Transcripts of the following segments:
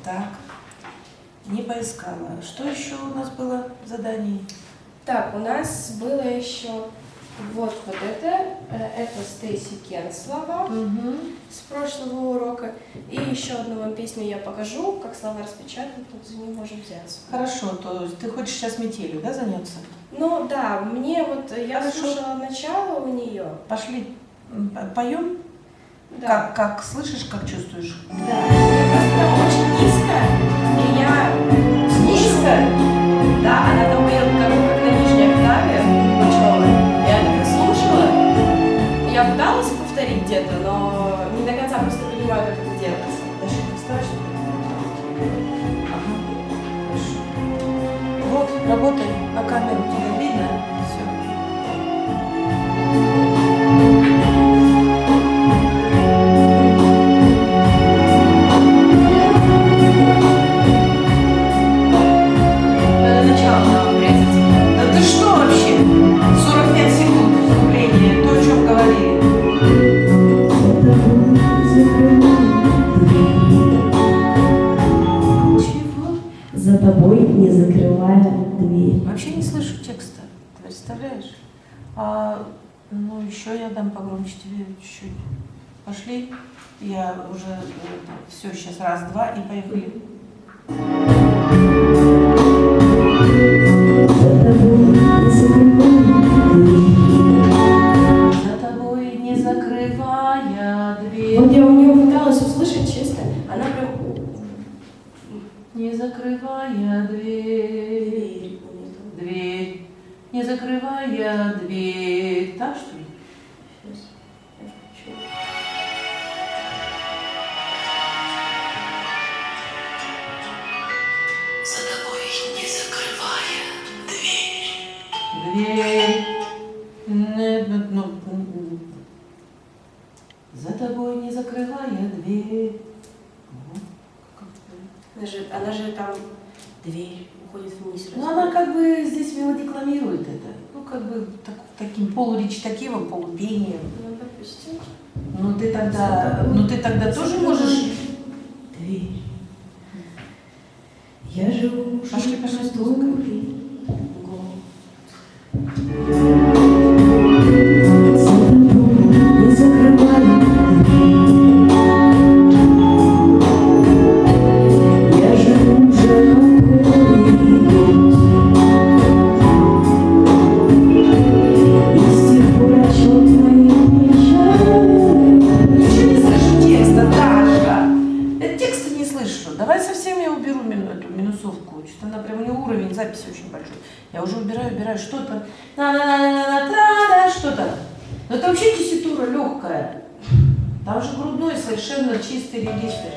Так, не поискала. Что еще у нас было заданий? Так, у нас было еще вот это Стейси Кен слова с прошлого урока. И еще одну вам песню я покажу, как слова распечатаны, тут за них можем взяться. Хорошо, то есть ты хочешь сейчас метелью, да, заняться? Ну да, мне вот, я Хорошо. слушала начало у нее. Пошли, поем? Да. Как слышишь, как чувствуешь? Да, просто там очень низко, и я низко, да, она там поет как на нижней октаве, ученая. Я это слушала, я пыталась повторить где-то, но не до конца просто понимаю, как это делается. Даже не страшно? Ага, хорошо. Вот, работай на камеру, тебя видно? Все. За тобой, не закрывая дверь. Вообще не слышу текста, ты представляешь? Ну, еще я дам погромче тебе чуть-чуть. Пошли, я уже все, сейчас раз, два и поехали. За тобой, не закрывая дверь. Вот я у нее пыталась услышать, честно, она прям... Не закрывая дверь, дверь, не закрывая дверь. Так что ли? Сейчас я включу. За тобой, не закрывая дверь. Дверь. За тобой, не закрывая дверь. Она же там дверь уходит вниз. Ну, она как бы здесь мелодикламирует это. Ну, как бы таким полуречитативом, полупением. Ну, допустим. Ну, ты тогда тоже можешь... Дверь. Я живу Пошли, пошли, с музыкой. Что-то она прям, у нее уровень записи очень большой. Я уже убираю что-то. Что-то. Но это вообще тесситура легкая. Там же грудной совершенно чистый регистр.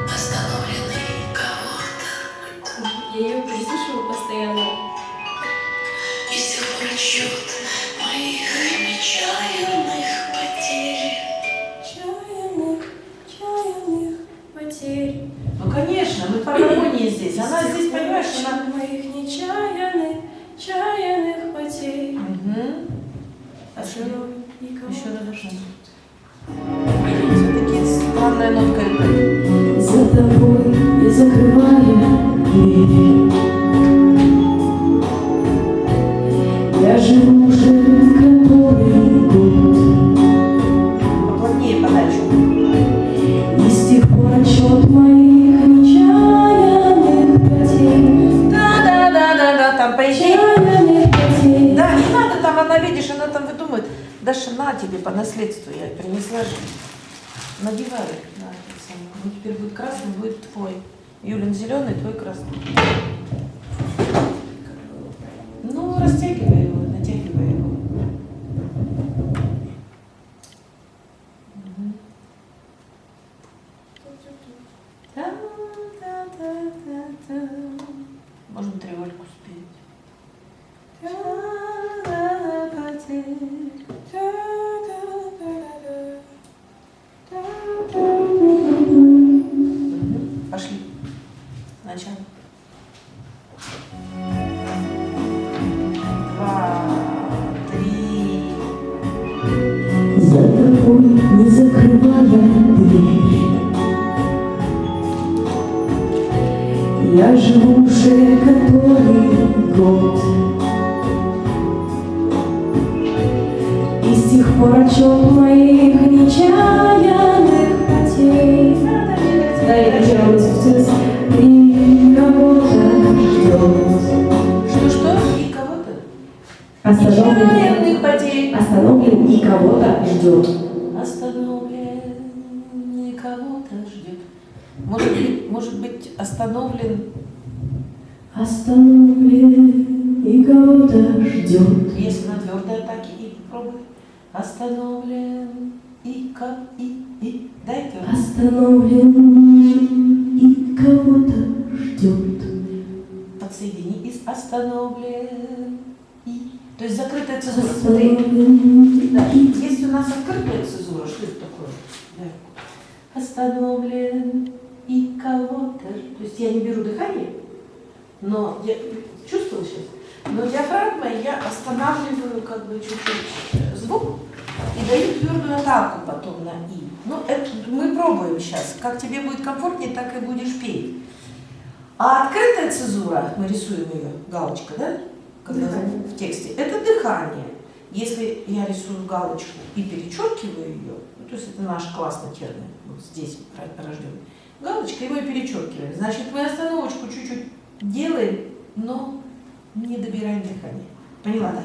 Остановленный кого-то. Я ее прислушиваю постоянно. И с тех пор отсчет моих нечаянных потерь. Чаянных потерь. Ну, конечно, мы по гармонии здесь. Она здесь, понимаешь, она... Моих нечаянных потерь. А что Никого. еще разошла? Все-таки странная нотка это. За тобой, не закрывая дверь. Я живу уже который год. Поплотнее подачу. И с тех пор отчет моих нечаянных потерь. Да, там поезжай. Нечаянных потерь. Да, не надо там, она, видишь, она там выдумывает. Даша, на тебе по наследству, я принесла же. Надевай на это самое. Ну, теперь будет красный, будет твой. Юлин зеленый, твой красный. Ну, растягивай его, натягивай его. Мгм. Та-та-та-та-та. Можно тревольку спеть. Мгм. Пошли. Сначала. 2, 3. За тобой не закрывая дверь. Я живу уже который год, и с тех пор отчет моих нечаянных потерь. Да, я вечером спустилась, и кого-то ждет. Что? И кого-то? Остановлен, потерь. остановлен и кого-то ждет. Остановлен и кого-то ждет. Может быть, остановлен. Остановлен и кого-то ждет. Если на твердой атаке и попробуй. Остановлен и дай твердо. Остановлен и кого-то ждет. Подсоедини из остановлен и. То есть закрытая цезура. Смотри. Остановлен Да. и Есть у нас открытая цезура. Что это такое? Да. Остановлен и кого-то. То есть я не беру дыхание, но я чувствую сейчас. Но диафрагмой я останавливаю как бы чуть-чуть звук и даю твердую атаку потом на и. Ну, это мы пробуем сейчас. Как тебе будет комфортнее, так и будешь петь. А открытая цезура, мы рисуем ее, галочка, да? Когда Дыхание. в тексте, это дыхание. Если я рисую галочку и перечеркиваю ее, ну, то есть это наш классный термин, вот здесь рожденный, галочка, и мы перечеркиваем. Значит, мы остановочку чуть-чуть делаем, но не добираем дыхание. Поняла, да?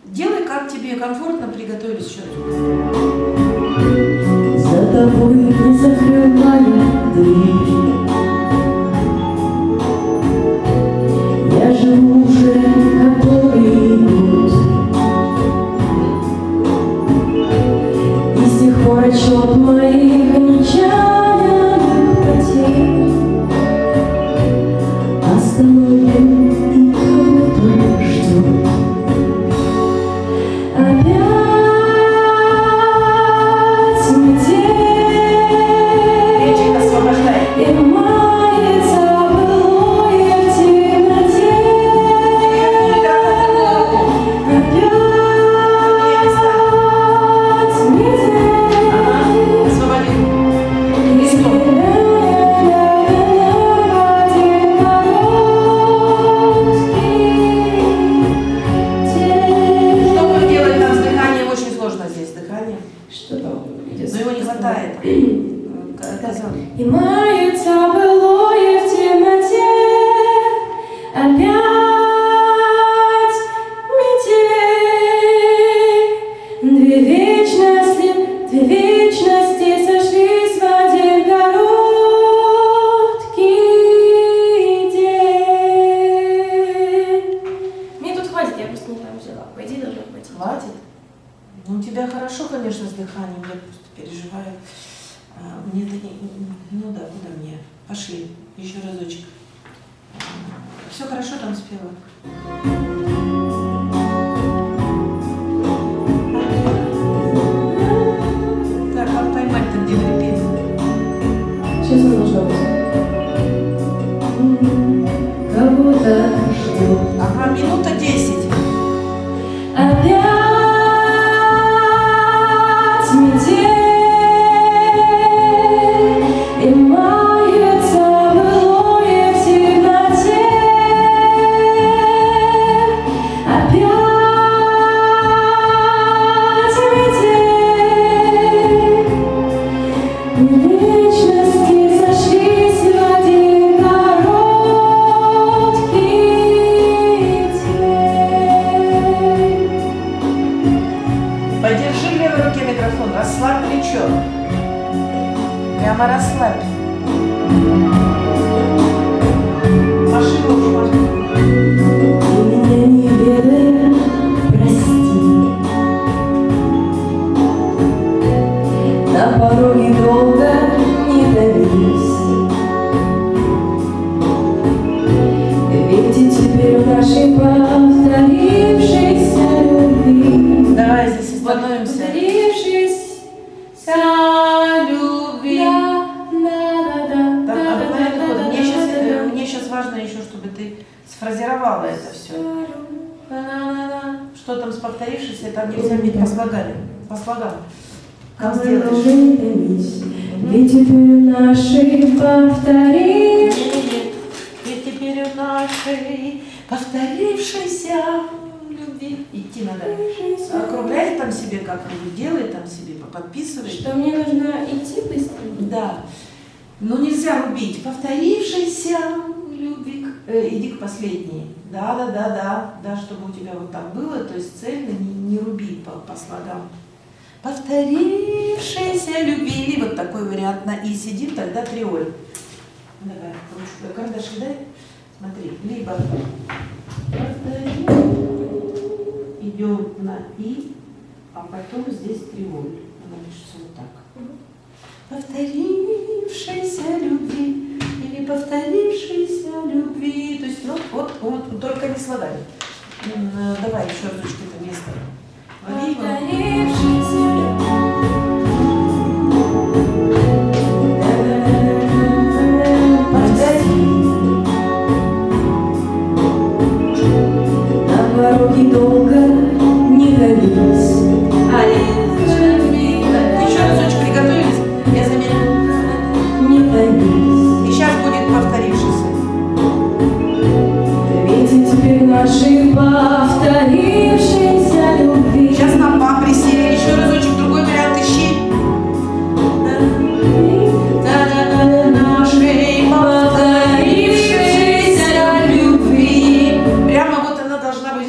Делай, как тебе комфортно, приготовились еще раз. за тобой не закрывая дверь. Я живу уже который год, и с тех пор отчет моих нечаянных потерь. Остановлен и кого-то ждет. Опять метель, Речик освобождай. и мается былое в темноте. Опять метель, Освободи. и один короткий Что будем делать там с дыханием? Очень сложно здесь дыхание. Что там идет? Но его не хватает. Казалось. И мается былое в темноте, опять метель. Две вечности сошлись в один короткий день. Мне тут хватит, я просто не там взяла. По идее, должна хватить. Хватит? Ну, у тебя хорошо, конечно, с дыханием, я просто переживаю. Мне это не... Ну да, куда мне? Пошли, еще разочек. Все хорошо там спела? Так, как поймать-то, где припев? Сейчас она должна быть. Кого-то ждет. Ага, минута 10. Опять метель, и мается былое в темноте. Опять метель, вечности сошлись в один короткий повторившейся любви. Давай здесь остановимся. Повторившейся любви. Мне сейчас важно еще, чтобы ты сфразировала это все. Что там с повторившейся, там нельзя бить по слогам. По слогам. Как сделаешь? Ведь теперь наши повторившиеся. Ведь теперь у нашей повторившейся любви. Идти надо. Округляй там себе как-нибудь, делай там себе, подписывай. Что мне нужно идти быстро? Да. Но нельзя рубить. Повторившейся любви. Иди к последней. Да, чтобы у тебя вот так было, то есть цельно не руби по слогам. Повторившейся любви. Или вот такой вариант на и сидит, тогда триоль. Давай, ручку, карандаши дай. Смотри, либо идем на и, а потом здесь триоль. Она пишется вот так. Повторившейся любви или повторившейся любви. То есть, ну, вот только не словами. Давай еще разочек это место. Лови его. Повторившейся На пороге долго не ходились. Еще разочек приготовились. Я заменю. Не ходились. И сейчас будет повторившийся. Ведь теперь наши повторившиеся любви. Сейчас на па присели. Еще разочек другой вариант ищи. Нашей повторившейся любви. Прямо вот она должна быть.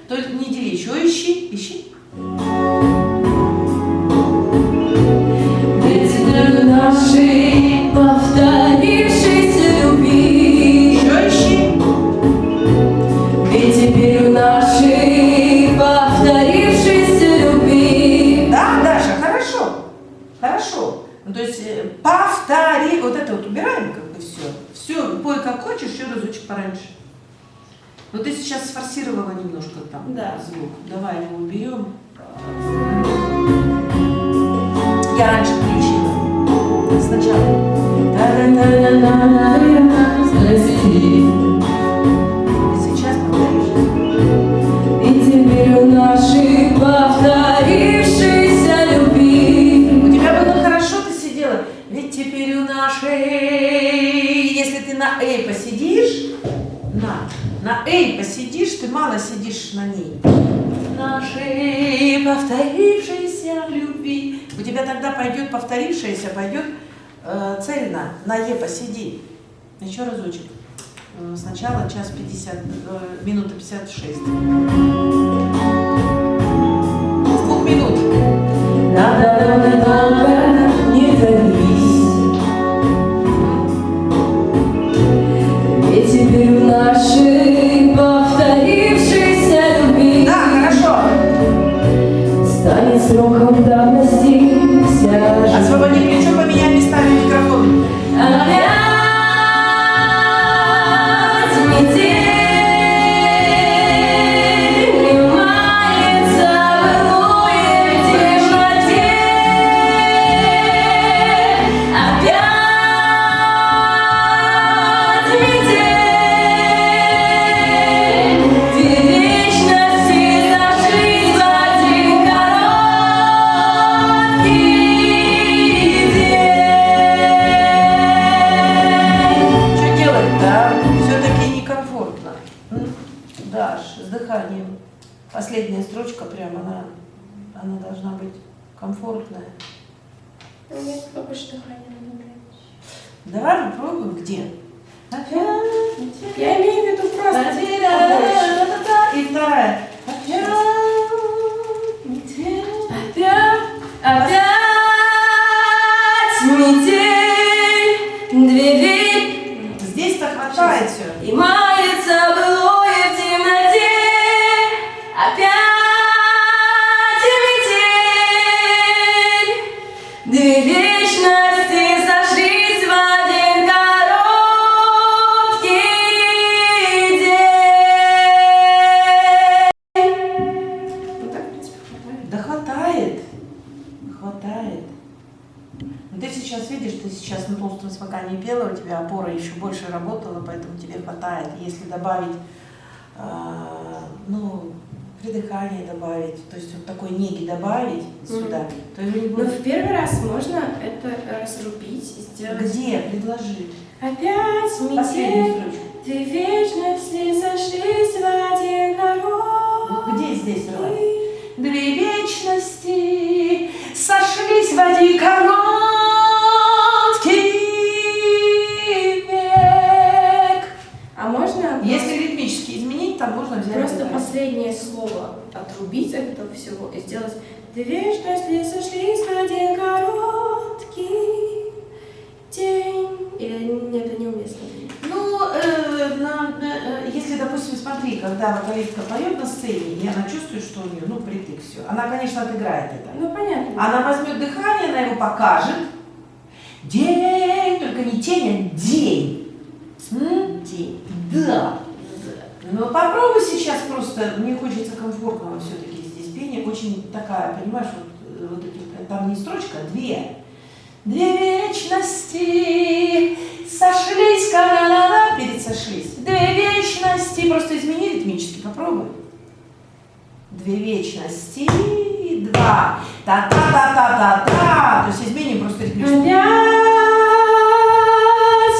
Только не дели. Еще ищи. Ведь теперь наши повторившиеся любви. Еще ищи. Ведь теперь наши повторившиеся любви. Да, Даша, хорошо. Ну, то есть повтори. Вот это вот убираем как бы все. Все, пой как хочешь, еще разочек пораньше. Но ты сейчас сфорсировала немножко там Да. звук. Давай его уберем. Я раньше включила. Сначала. И сейчас повторишь. И теперь наши повторившиеся любви. У тебя было хорошо, ты сидела. Ведь теперь у нашей, если ты на эй посидишь, на эй посидишь, ты мало сидишь на ней. Нашей повторившейся любви. У тебя тогда пойдет повторившаяся, пойдет цельно. На е посиди. Еще разочек. Сначала час 50, минута 56. С 2 минут. На дороге долго не томись. Ведь теперь наши повторившиеся любви. Да, хорошо. Станет сроком давности вся жизнь. Освободи плечо, поменяй местами микрофон. Опять метель внимается былое в темноте. Опять метель, две вечности сошлись в один короткий день. Что делать-то? Все-таки некомфортно. Даш, с дыханием. Последняя строчка прям, она должна быть комфортная. У меня побольше дыхания надо брать. Давай попробуем, где? Опять. Я имею в виду просто побольше. И вторая. Опять метель. Опять метель, две ведь Здесь-то хватает все. и мается былое в темноте. Опять метель, две вечности сошлись в один короткий день. дыхание пела, у тебя опора еще больше работала, поэтому тебе хватает. Если добавить, придыхание добавить, то есть вот такой неги добавить сюда, то его не Но будет. в первый раз можно это разрубить и сделать. Где? Предложи. Опять Последнюю метель, строчку. две вечности сошлись в один народ. Вот где здесь рвать? Две вечности сошлись в один короткий век. А можно Если ритмически изменить, там можно взять. просто другое. последнее слово отрубить от этого всего и сделать две вечности сошлись в один короткий день. Или это неуместно? Если, допустим, смотри, когда вокалистка поет на сцене, и она чувствует, что у нее, притык все, она, конечно, отыграет это. Ну, понятно. Она возьмет дыхание, она его покажет. День, только не тень, а день. День. Да. Но попробуй сейчас просто, мне хочется комфортного все-таки здесь пения, очень такая, понимаешь, вот эти, там не строчка, а две. Две вечности сошлись, перед сошлись. Две вечности, просто измени ритмически, попробуй. Две вечности, два. Та-та-та-та-та-та. То есть измени просто ритмически. Опять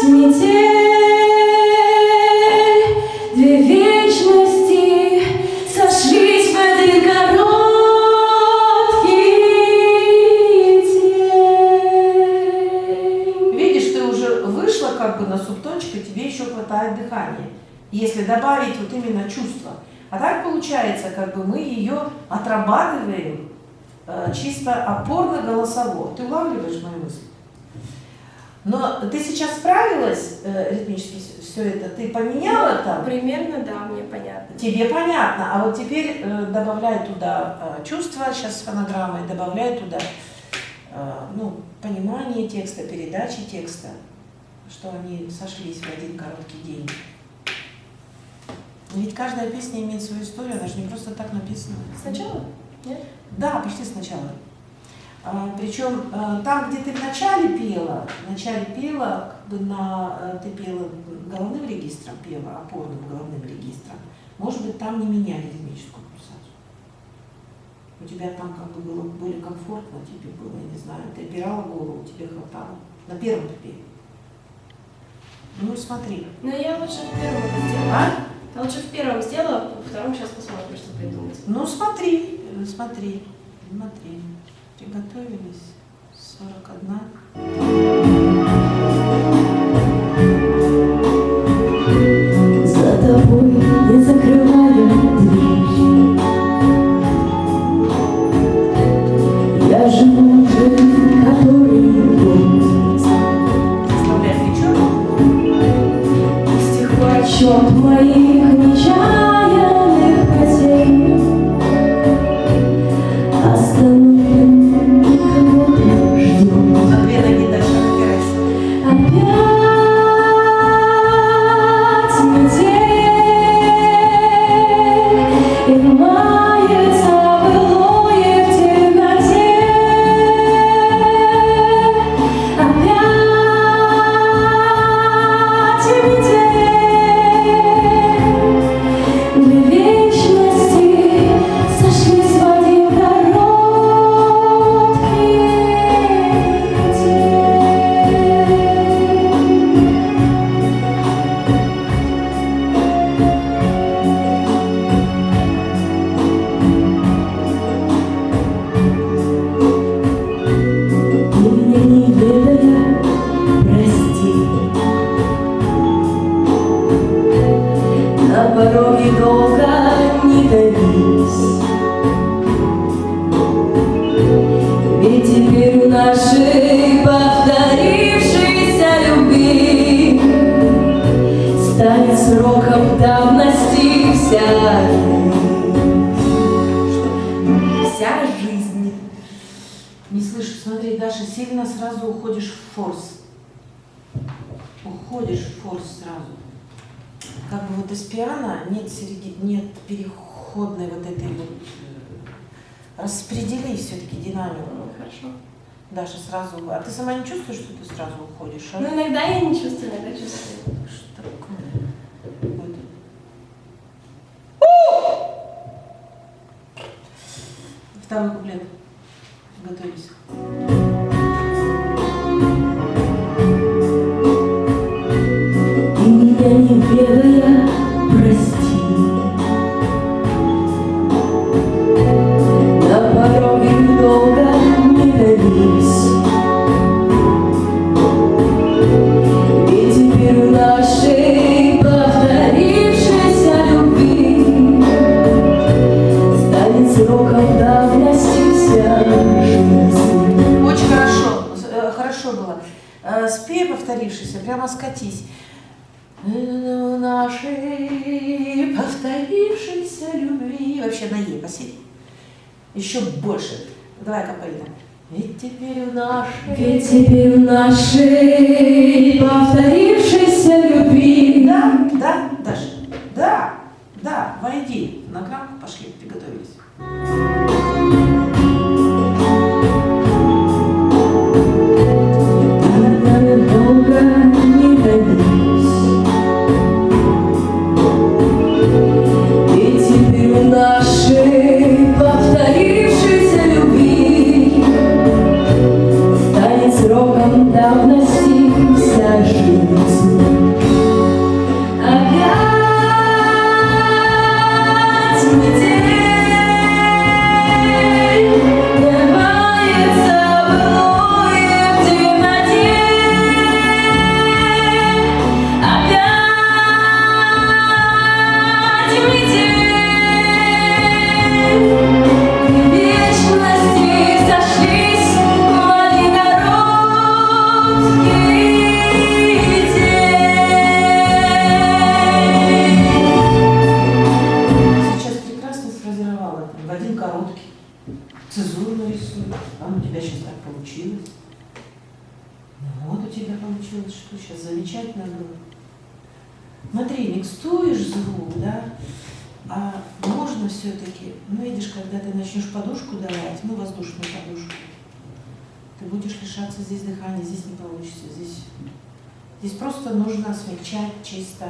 метель, две вечности сошлись в один короткий день. Видишь, ты уже вышла как бы на субтончик, и тебе еще хватает дыхания. Если добавить вот именно чувство. А так получается, как бы мы ее отрабатываем чисто опорно-голосово. Ты улавливаешь мою мысль? Но ты сейчас справилась ритмически все это? Ты поменяла там? Примерно, да, мне понятно. Тебе понятно. А вот теперь добавляй туда чувства, сейчас с фонограммой, добавляй туда понимание текста, передачи текста, что они сошлись в один короткий день. Ведь каждая песня имеет свою историю, она же не просто так написана. Сначала? Нет? Да, почти сначала. Причем там, где ты вначале пела, как бы ты пела головным регистром, пела опорным головным регистром, может быть, там не меняли ритмическую пульсацию. У тебя там как бы было более комфортно, тебе было, я не знаю, ты опирала голову, тебе хватало. На первом припеве. Ну, смотри. Но я лучше в первом это сделала. А? Я лучше в первом сделала, во втором сейчас посмотрим, что придумать. Ну, смотри. Приготовились. 41. За тобой не закрываю дверь. Я живу жизнь, который год. Вставляй плечо. И с тех пор отчет моих нечаянных потерь. Остановим, кого-то ждем. На две ноги дальше опирайся. Опять метель, и мается былое в темноте. Опять метель, две вечности сошлись в один короткий день. Ты меня не ведая, прости. На пороге долго не томись. Ведь теперь у нашей повторившейся любви станет сроком давности вся жизнь. Не слышу, смотри, Даша, сильно сразу уходишь в форс. Уходишь в форс сразу. Как бы вот из пиано нет переходной вот этой вот. Распредели все-таки динамику. Хорошо. Даша сразу... А ты сама не чувствуешь, что ты сразу уходишь, а? Ну, иногда я не чувствую, иногда чувствую. Что такое? Вот. Второй куплет. Готовись. Ты меня не ведая, прости. На пороге долго не томись. И теперь в нашей повторившейся любви станет сроком давности вся жизнь. Очень хорошо. Хорошо было. Спей повторившийся, прямо скатись. В нашей повторившейся любви. Вообще на Е посиди. Еще больше. Давай капельно. Ведь теперь в нашей повторившейся любви. Да, да, Даша. Да, да, войди. На граммку пошли, приготовились. Долго не томись. И теперь в нашей повторившейся любви станет сроком давности вся жизнь. Опять метель врывается былое в темноте. Опять метель. В вечности сошлись мои короткие тени. Сейчас прекрасно сфразировала. В один короткий. Цезуру нарисую. А у тебя сейчас так получилось. Ну вот у тебя получилось, что сейчас замечательно было. Смотри, микстуешь звук, да? А можно все-таки, ну видишь, когда ты начнешь подушку давать, ну воздушную подушку, ты будешь лишаться здесь дыхания, здесь не получится, здесь просто нужно смягчать чисто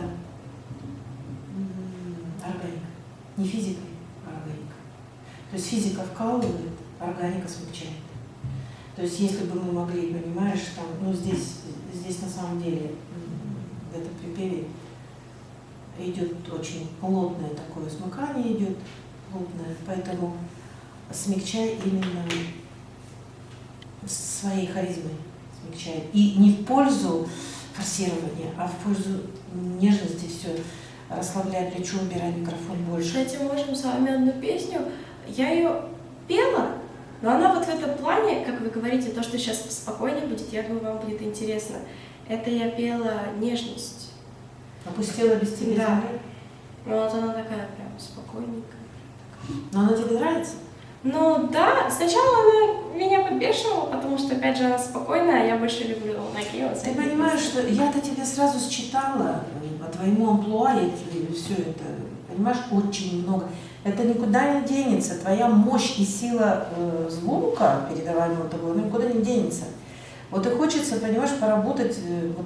органика. Не физикой, а органика. То есть физика вкалывает, органика смягчает. То есть если бы мы могли, понимаешь, там, ну здесь на самом деле в этом припеве идет очень плотное такое смыкание, идет плотное, поэтому смягчай именно своей харизмой, смягчай. И не в пользу форсирования, а в пользу нежности все. Расслабляй плечо, убирай микрофон больше. Кстати, можем с вами одну песню. Я ее пела, но она вот в этом плане, как вы говорите, то, что сейчас спокойнее будет, я думаю, вам будет интересно. Это я пела «Нежность». Опустила без тебя Да. земля? Ну вот она такая прям спокойненькая. Но она тебе нравится? Ну да, сначала она меня подбешивала, потому что, опять же, она спокойная, а я больше люблю накинуться. Ты понимаешь, что я-то тебя сразу считала по твоему амплуа, и все это, понимаешь, очень много. Это никуда не денется. Твоя мощь и сила звука, передаваемого тобой, она никуда не денется. Вот и хочется, понимаешь, поработать вот,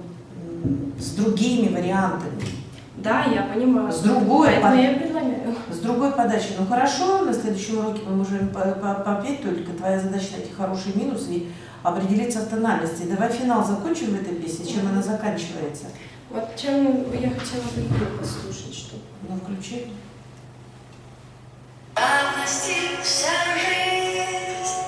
с другими вариантами. Да, я понимаю. С другой, Поэтому я и предлагаю. с другой подачей. Ну хорошо, на следующем уроке мы можем попеть, только твоя задача найти хороший минус и определиться в тональности. Давай финал закончим в этой песне, чем она заканчивается. Вот чем я хотела бы ее послушать, что. Ну включи. Давности вся жизнь.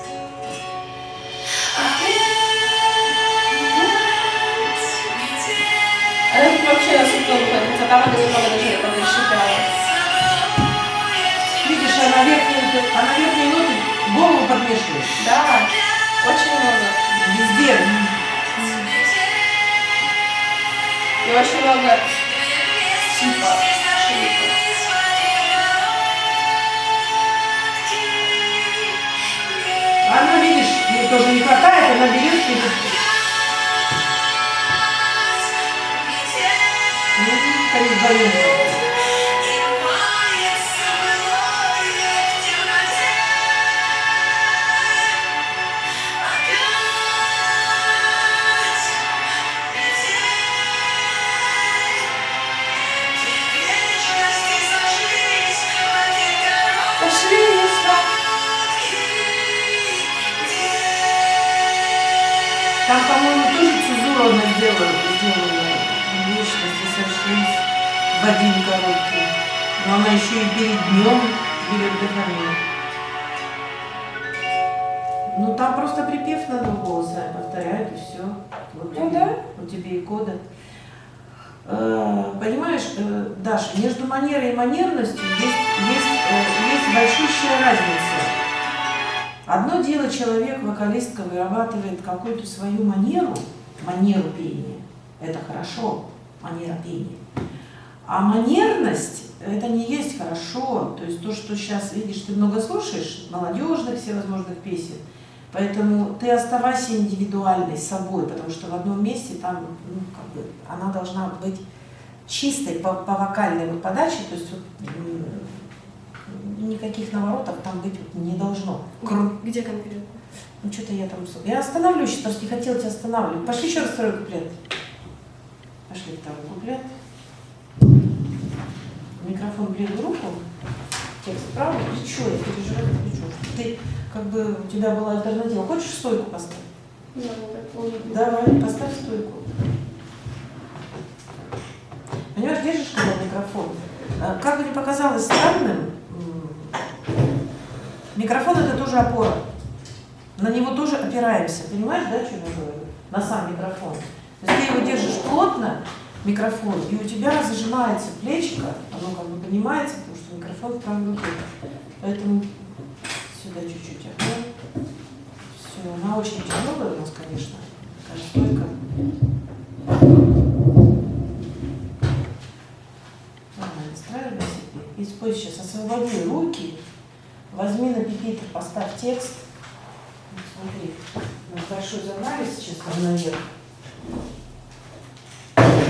Она тут вообще на сутку находится, там она немного даже подышала. Видишь, она верхние ноты голову подмешивает. Да, очень много. Везде. И очень много типа шрифта. Она, видишь, ей тоже не хватает, она берет и ходит вдвоем. Там, по-моему, тоже цензуру она сделала вечности совершились в один короткий. Но она еще и перед днем берет дыхание. Ну там просто припев надо голоса повторяют и все. Вот Ну тебе, да. вот тебе и кода. Понимаешь, Даша, между манерой и манерностью есть большущая разница. Одно дело человек, вокалистка, вырабатывает какую-то свою манеру пения. Это хорошо, манера пения. А манерность – это не есть хорошо. То есть то, что сейчас, видишь, ты много слушаешь молодежных всевозможных песен, поэтому ты оставайся индивидуальной собой, потому что в одном месте там, ну, как бы, она должна быть чистой по вокальной вот подаче, то есть вот, никаких наворотов там быть вот не должно. Где конкретно? Ну что-то я там... Я остановлюсь, потому что не хотела тебя останавливать. Пошли еще раз второй куплет. Пошли второй куплет. Микрофон ближе руку. Текст вправо. Плечо, я переживаю плечо. Ты, как бы, у тебя была альтернатива. Хочешь стойку поставить? Да, так удобно. Давай, поставь стойку. Понимаешь, держишь когда микрофон? Как бы ни показалось странным, микрофон это тоже опора. На него тоже опираемся. Понимаешь, да, что я говорю? На сам микрофон. То есть ты его держишь плотно, микрофон, и у тебя зажимается плечико, оно как бы поднимается, потому что микрофон в правой руке. Поэтому сюда чуть-чуть опора. Все, она очень тяжелая у нас, конечно. Такая стойка. Ладно, настраивай себе. И спой сейчас, освободи руки, возьми на пипитер, поставь текст. Вот смотри, у нас большой занавес сейчас там наверх.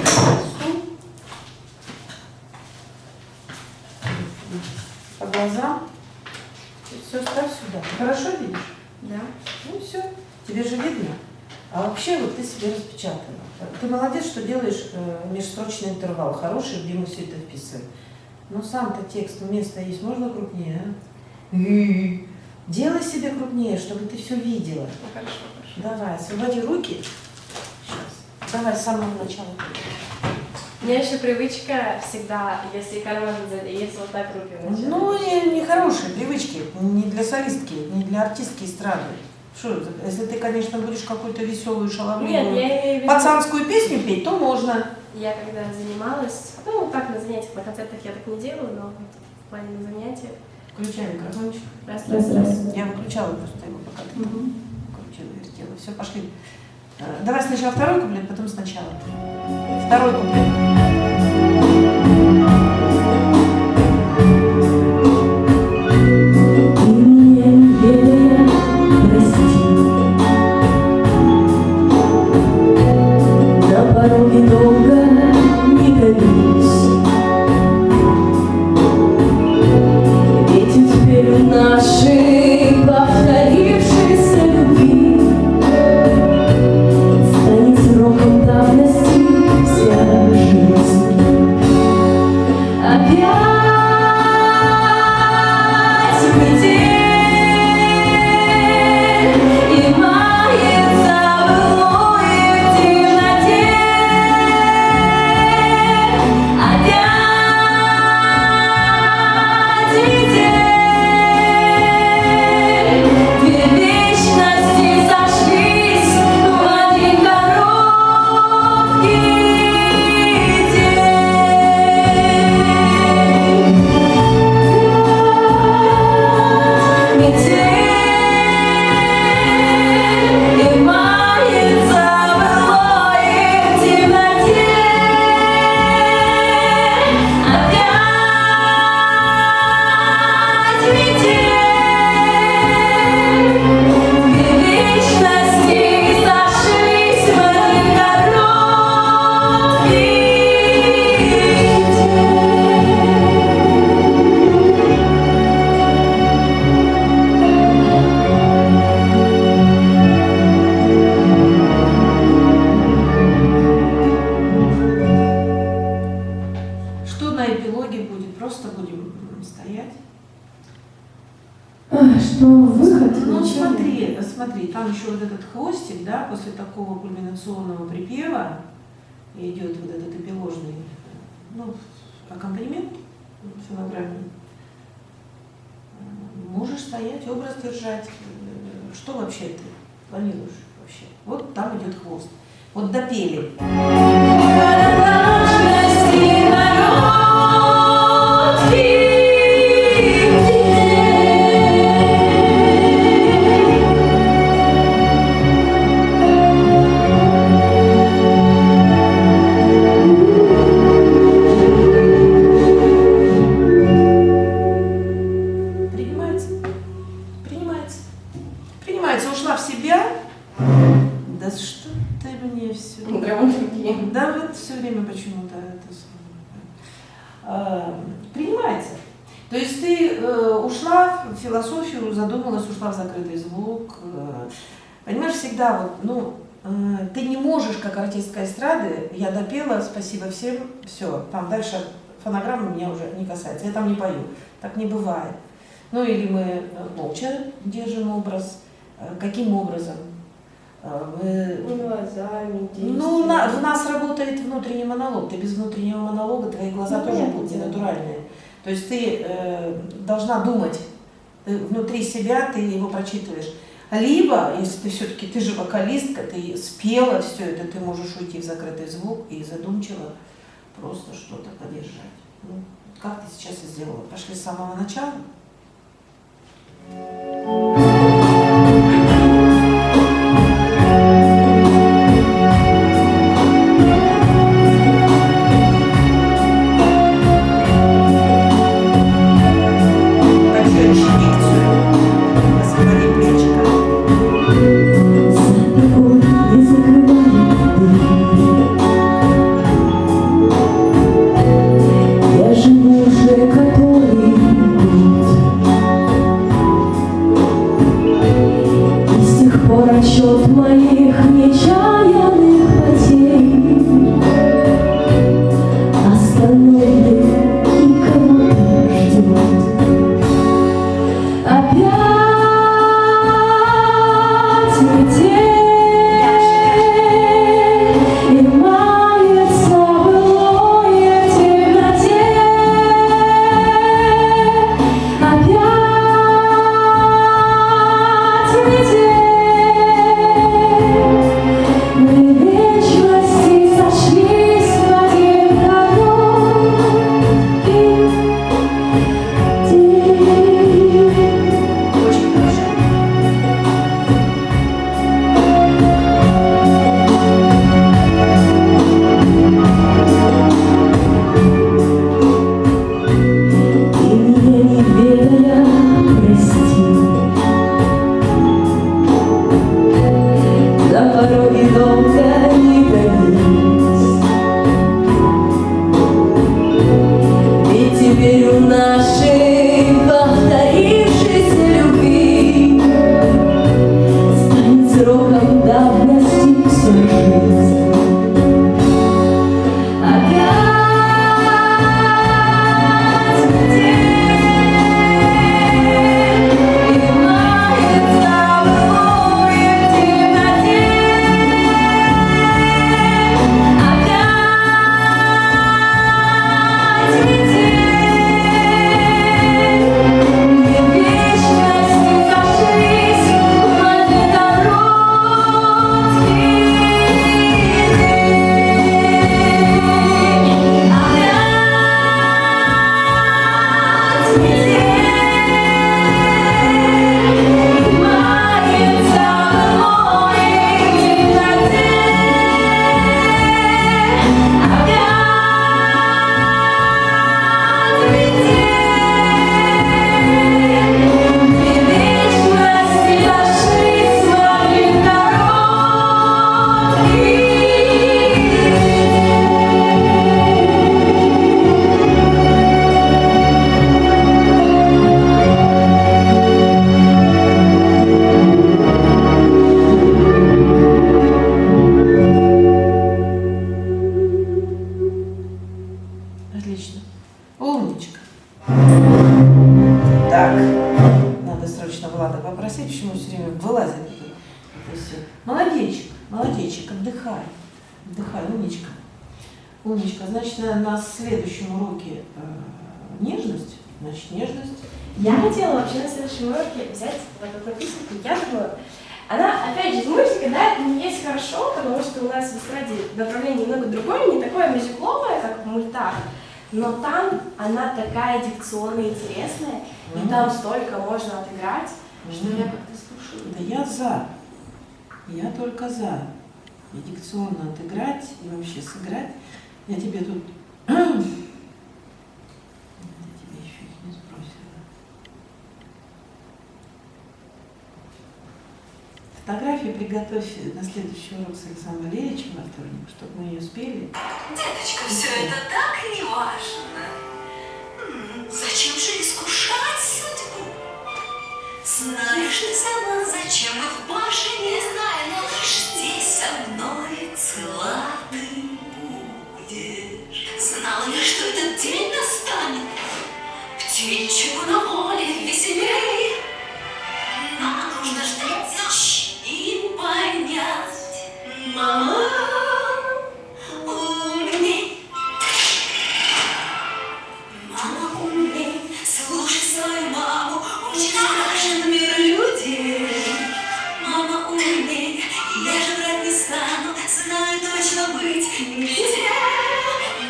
Стул. По глазам. Все, ставь сюда. Ты хорошо видишь? Да. Ну все, тебе же видно. А вообще вот ты себе распечатала. Ты молодец, что делаешь межстрочный интервал. Хороший, где мы все это вписываем. Но сам-то текст, место есть, можно крупнее, а? Делай себе крупнее, чтобы ты все видела. Ну, хорошо, хорошо. Давай, освободи руки. Сейчас. Давай с самого начала. У меня еще привычка всегда, если карман есть вот так руки вначале. Ну, не хорошие привычки, не для солистки, не для артистки эстрады. Что, если ты, конечно, будешь какую-то веселую, Нет, шаловливую я имею в виду, пацанскую песню петь, то можно. я когда занималась, ну так на занятиях, на концертах я так не делаю, но в плане на занятиях. Включай микрофончик. Раз. Я выключала просто его, пока ты там крутила, вертела. Все, пошли. Давай сначала второй куплет, потом сначала. Второй куплет. Ты меня, милая, прости. На пороге долго не томись. Ведь теперь в нашей повторившейся любви станет сроком давности вся жизнь. Опять метель, и мается былое в темноте. Опять метель, две вечности сошлись в один короткий день. Метель, и мается былое в темноте. Опять метель, две вечности сошлись в один короткий Что на эпилоге будет? Просто будем стоять. Что выход? Ну Ничего. смотри, там еще вот этот хвостик, да, после такого кульминационного припева идет вот этот эпиложный, ну, аккомпанемент фонограммный. Можешь стоять, образ держать. Что вообще ты планируешь вообще? Вот там идет хвост. Вот допели. Принимается, ушла в себя. Да что ты мне все. Драматургия. Да вот все время почему-то это принимается. То есть ты ушла в философию, задумалась, ушла в закрытый звук. Понимаешь, всегда вот, ну, ты не можешь, как артистка эстрады, я допела, спасибо всем, все, там дальше фонограмма меня уже не касается, я там не пою, так не бывает. Ну или мы молча держим образ, каким образом? Глазами, действиями. Ну, в нас работает внутренний монолог. Ты без внутреннего монолога, твои глаза тоже будут ненатуральные. То есть ты должна думать внутри себя, ты его прочитываешь. Либо, если ты все-таки, ты же вокалистка, ты спела все это, ты можешь уйти в закрытый звук и задумчиво просто что-то подержать. Ну, как ты сейчас и сделала? Пошли с самого начала. Я живу уже который год, и с тех пор отчет моих нечаянных потерь остановлен и кого-то ждет. Опять метель, и мается былое в темноте. Опять метель, мы в вечности сошлись в один короткий день. Очень хорошо. Ты меня не ведая, прости, на пороге долго не томись. И теперь у нашей повторившейся любви станет сроком давности вся жизнь. Отлично. Умничка. Так, надо срочно Влада попросить, почему все время вылазит. Это всё. Молодечек, молодечек, отдыхай. Отдыхай, умничка. Умничка. Значит, на следующем уроке нежность. Значит, нежность. Я хотела вообще на следующем уроке взять вот эту песенку. Я думаю, она, опять же, из мультика, да, это не есть хорошо, потому что у нас в эстраде направление немного другое, не такое мюзикловое, как в мультах, но там она такая дикционно интересная, и там столько можно отыграть, что я как-то слушаю. Да я за. Я только за. И дикционно отыграть, и вообще сыграть. Я тебе тут... Я тебе еще их не сбросила. Фотографию приготовь на следующий урок с Александром Валерьевичем во вторник, чтобы мы ее успели. Деточка, все это так неважно. Зачем же искушать судьбу? Знаешь ты сама, зачем мы в башне? Не знаю, но лишь здесь со мной цела ты будешь. Знала я, что этот день настанет. Птичьему на воле веселей. Нам нужно ждать и понять. Мама, умней. Мама, умней. Слушай свою маму. Очень страшен мир людей. Мама, умней. Я же врать не стану. Знаю точно быть где.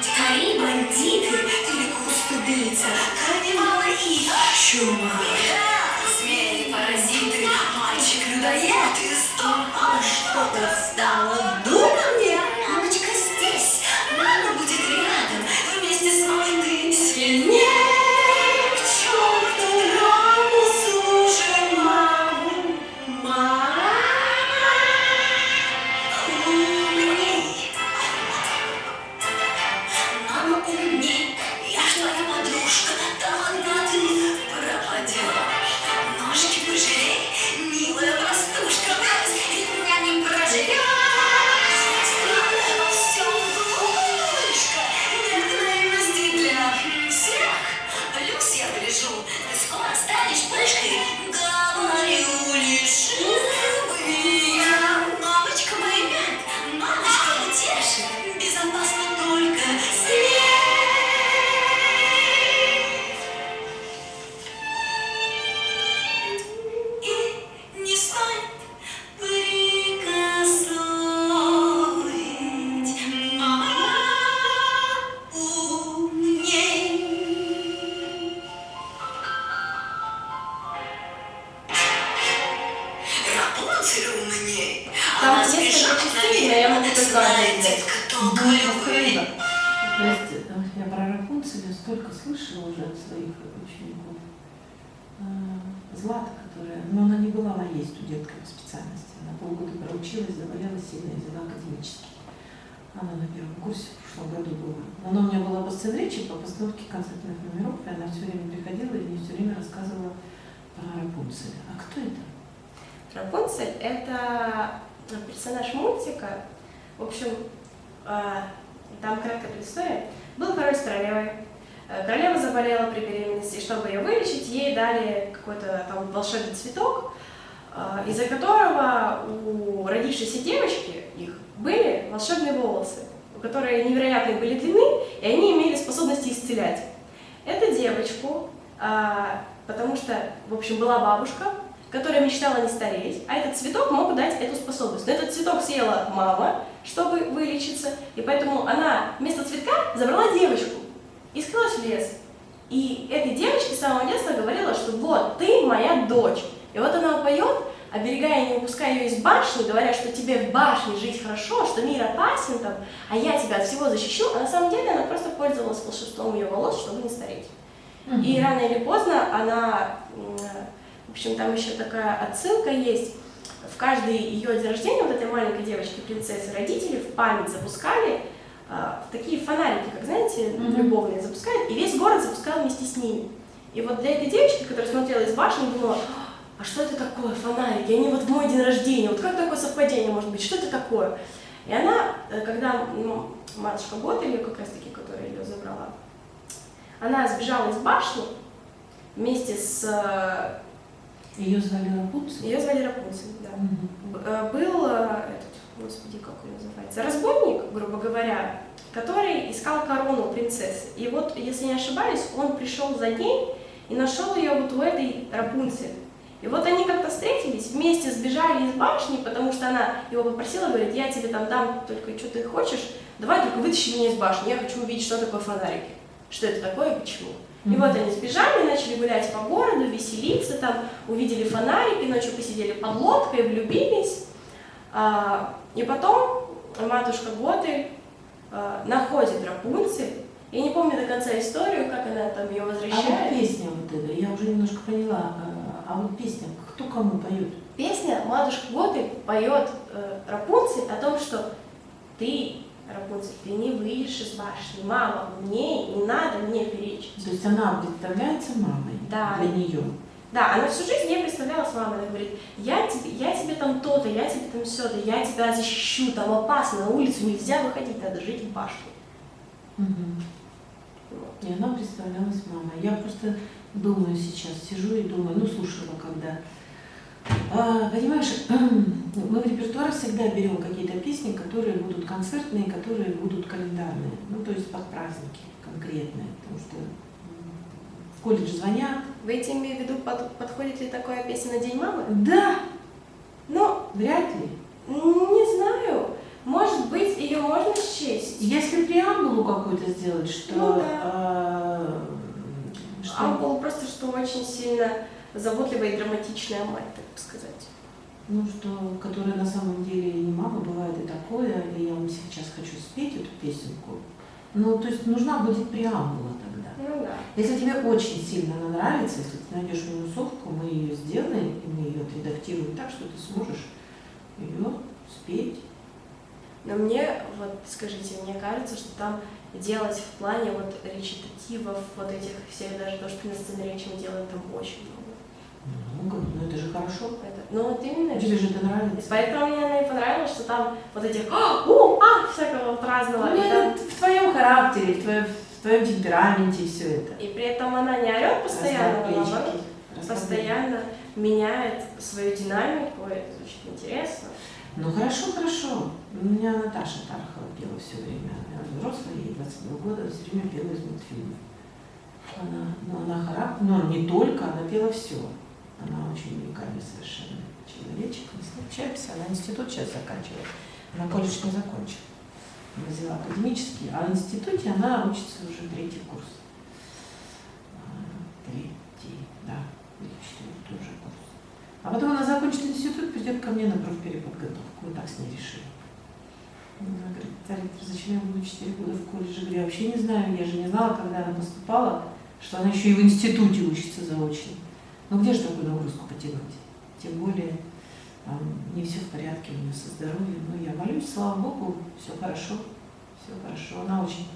Дикари, бандиты или куст-убийца. Карнивалы и чума. Змеи, паразиты, мальчик-людоед. И стоп, а что-то стало. Думай мне, мамочка здесь. Мама будет рядом. Вместе с мной ты сильнее. К черту раму, слушай маму. Мама, умней. Мама, умней. Я ж твоя подружка. Там одна ты пропадешь. Ножки пожалей, милая простушка. И меня не проживешь. Во всем вышка. Нет наивности для всех. Люкс, я гляжу, ты скоро станешь пышкой. Говорю лишь я. Мамочка поймет, мамочка утешит. Безопасно только с ней. И не стоит прикословить. Мама, умней. Рапунцель умней. Там Она несколько сбежала частей, но я могу наверх, только знает, взять. кто клюет. То есть я про Рапунцеля столько слышала уже от своих учеников. Злата, которая, но она не была моей студенткой по специальности. Она полгода проучилась, заболела сильно и взяла академический. Она на первом курсе в прошлом году была. Но она у меня была по сценречи, по постановке концертных номеров, и она все время приходила и мне все время рассказывала про Рапунцеля. А кто это? Рапунцель — это персонаж мультика. В общем, там краткая предыстория. Был король с королевой. Королева заболела при беременности, и чтобы ее вылечить, ей дали какой-то там волшебный цветок, из-за которого у родившейся девочки их были волшебные волосы, которые невероятной были длины, и они имели способности исцелять. Эту девочку, потому что, в общем, была бабушка, которая мечтала не стареть, а этот цветок мог дать эту способность. Но этот цветок съела мама, чтобы вылечиться, и поэтому она вместо цветка забрала девочку и скрылась в лес. И этой девочке с самого детства говорила, что вот, ты моя дочь. И вот она поет, оберегая и не выпуская ее из башни, говоря, что тебе в башне жить хорошо, что мир опасен там, а я тебя от всего защищу. А на самом деле она просто пользовалась волшебством ее волос, чтобы не стареть. И рано или поздно она, в общем, там еще такая отсылка есть. В каждый ее день рождения, вот этой маленькой девочки, принцессы, родители в память запускали такие фонарики, как, знаете, любовные запускают, и весь город запускал вместе с ними. И вот для этой девочки, которая смотрела из башни, думала, а что это такое, фонарики? Они вот в мой день рождения, вот как такое совпадение может быть, что это такое? И она, когда матушка Гота, ее как раз таки, которая ее забрала, она сбежала из башни вместе с Ее звали Рапунцель? Ее звали Рапунцель, да. Мгм. Был этот, господи, как он называется, разбойник, грубо говоря, который искал корону принцессы. И вот, если не ошибаюсь, он пришел за ней и нашел ее вот у этой Рапунцель. И вот они как-то встретились, вместе сбежали из башни, потому что она его попросила, говорит, я тебе там дам только что ты хочешь, давай только вытащи меня из башни, я хочу увидеть, что такое фонарики, что это такое и почему. И вот они сбежали, начали гулять по городу, веселиться, там увидели фонарики, ночью посидели под лодкой, влюбились. И потом матушка Готель находит Рапунцель. Я не помню до конца историю, как она там ее А вот возвращает. песня вот эта, я уже немножко поняла. А вот песня, кто кому поет? Песня матушка Готель поет Рапунцель о том, что ты, Рапунцель, ты не выйдешь из башни, мама, мне не надо мне перечить. То есть она представляется мамой Да. для нее. Да, она всю жизнь не представлялась мамой, она говорит, я тебе там то-то, я тебе там все-то, я тебя защищу, там опасно, на улицу нельзя выходить, надо жить в башне. Мгм. Вот. И она представлялась мамой. Я просто думаю сейчас, сижу и думаю, ну слушала когда. Понимаешь, мы в репертуар всегда берем какие-то песни, которые будут концертные, которые будут календарные, ну то есть под праздники конкретные, потому что в колледж звонят. Вы этим имеете в виду, подходит ли такая песня на День мамы? Да, Ну, вряд ли. не знаю, может быть, ее можно счесть. Если преамбулу какую-то сделать, что, Ну что Ампул просто, что очень сильно заботливая и драматичная мать, так сказать. ну, что, которая на самом деле не мама, бывает и такое, и я вам сейчас хочу спеть эту песенку. Ну, то есть нужна будет преамбула тогда. Ну да. Если тебе очень сильно она нравится, если ты найдешь минусовку, мы ее сделаем, и мы ее отредактируем так, что ты сможешь ее спеть. Но мне, вот скажите, мне кажется, что там делать в плане вот речитативов, вот этих всех, даже то, что на сцене речи мы делаем, там очень много. Много, но это же хорошо. Ну вот именно. Тебе же это нравится. Поэтому мне она и понравилась, что там вот этих всякого праздного. Ну, И, там- это в твоем характере, в твоем темпераменте все это. и при этом она не орет постоянно, Расслабь но она плечики, расслабь. постоянно меняет свою динамику, это звучит интересно. Ну хорошо, хорошо. У меня Наташа Тархова пела все время. Она взрослая, ей 22 года, все время пела из мультфильмов. Она характер, но не только, она пела все. Она очень уникальный совершенно человечек. Мы с ней общаемся, она институт сейчас заканчивает. Она колледж не закончила. Она взяла академический, а в институте она учится уже 3-й курс. 3-й, да, или 4-й уже курс. А потом она закончит институт, придет ко мне на профпереподготовку. Мы так с ней решили. Она говорит, Виктор, зачем я буду 4 года в колледже? Я говорю, я вообще не знаю, я же не знала, когда она поступала, что она еще и в институте учится заочно. Ну где же такую нагрузку потянуть? Тем более там не все в порядке у нее со здоровьем. Но я молюсь, слава Богу, все хорошо, все хорошо. Она очень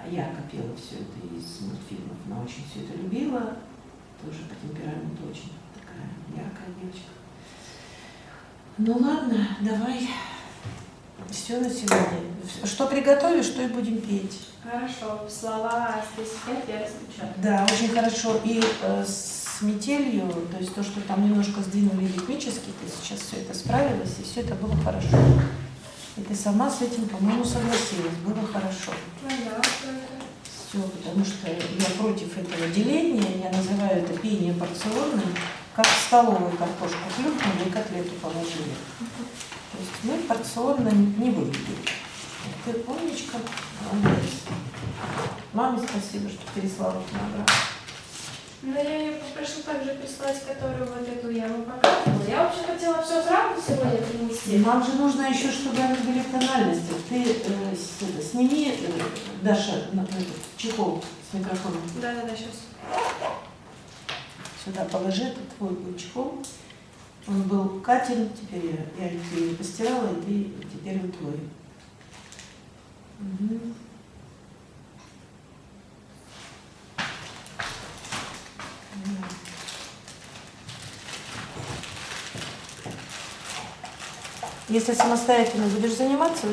ярко пела все это из мультфильмов, она очень все это любила, тоже по темпераменту очень такая яркая девочка. Ну ладно, давай. Все на сегодня. Что приготовишь, то и будем петь. Хорошо, слова здесь я звучат. Да, очень хорошо. И с метелью, то есть то, что там немножко сдвинули ритмически, ты сейчас все это справилась, и все это было хорошо. И ты сама с этим, по-моему, согласилась. Было хорошо. Все, потому что я против этого деления, я называю это пение порционным, как в столовой картошку хлюпнули и котлету положили. То есть мы порционно не выпили. Ты умничка, молодец. Маме спасибо, что переслала фонограмму. Но я ее попрошу также прислать, которую вот эту я вам показывала. Я вообще хотела все сразу сегодня принести. Нам же нужно еще, чтобы они были в тональности. Ты сними, Даша, этот чехол с микрофоном. Да, сейчас. Сюда положи, это твой был чехол. Он был Катин, теперь я тебе постирала, и теперь он твой. Угу. Если самостоятельно будешь заниматься,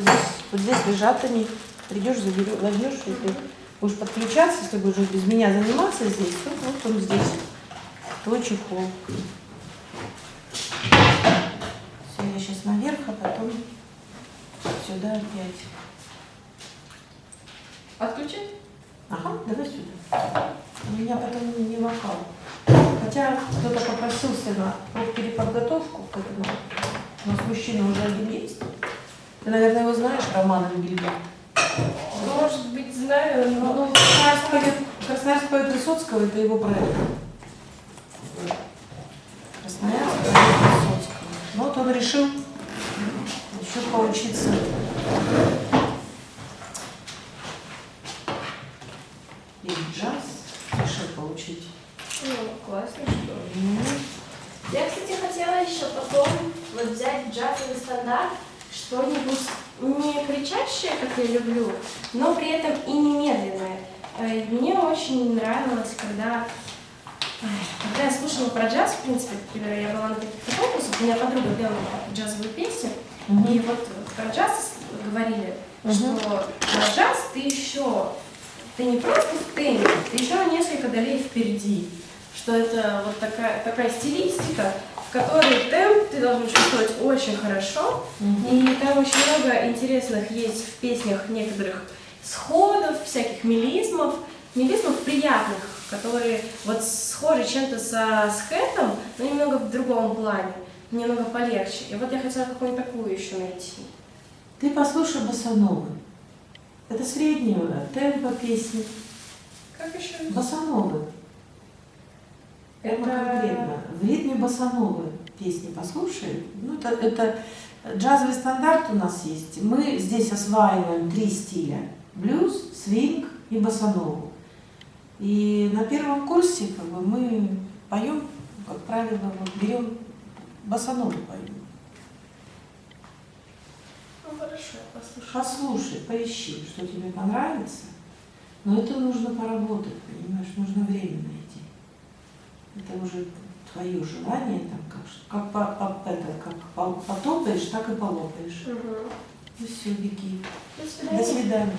вот здесь лежат они, придешь, возьмешь, и ты будешь подключаться, если будешь без меня заниматься здесь, то вот он здесь, твой чехол. наверх, а потом сюда опять. Отключить? Ага, давай сюда. У меня потом не вокал. Хотя кто-то попросился на переподготовку к этому. У нас мужчина уже один есть. Ты, наверное, его знаешь, Роман Ангельберт. Может быть, знаю, но... Ну, Красноярск поэт Высоцкого — это его проект. Красноярск поэт Высоцкого. Ну, вот он решил еще поучиться. И джаз решил получить. Ну, классно, что Я, кстати, хотела еще потом вот взять джазовый стандарт, что-нибудь не кричащее, как я люблю, но при этом и не медленное. Мне очень нравилось, когда я слушала про джаз, в принципе, например, я была на каких-то конкурсах, у меня подруга пела джазовую песню, и вот про джаз говорили, что про джаз ты не просто в теме, ты еще на несколько долей впереди. Что это вот такая стилистика, в которой темп ты должен чувствовать очень хорошо. И там очень много интересных есть в песнях некоторых сходов, всяких мелизмов приятных, которые вот схожи чем-то со скэтом, но немного в другом плане, немного полегче. И вот я хотела какую-нибудь такую еще найти. Ты послушай босановы. Это среднего темпа песни. Как еще? Босановы. Это конкретно. В ритме босановы песни послушай. Ну, это джазовый стандарт у нас есть. Мы здесь осваиваем 3 стиля. Блюз, свинг и босанову. И на первом курсе мы поем, как правило, вот берем босанову поем. Ну хорошо, я послушаю. Послушай, поищи, что тебе понравится. Но это нужно поработать, понимаешь, нужно время найти. Это уже твое желание, там, как потопаешь, так и полопаешь. Угу. Ну все, беги. До свидания. До свидания.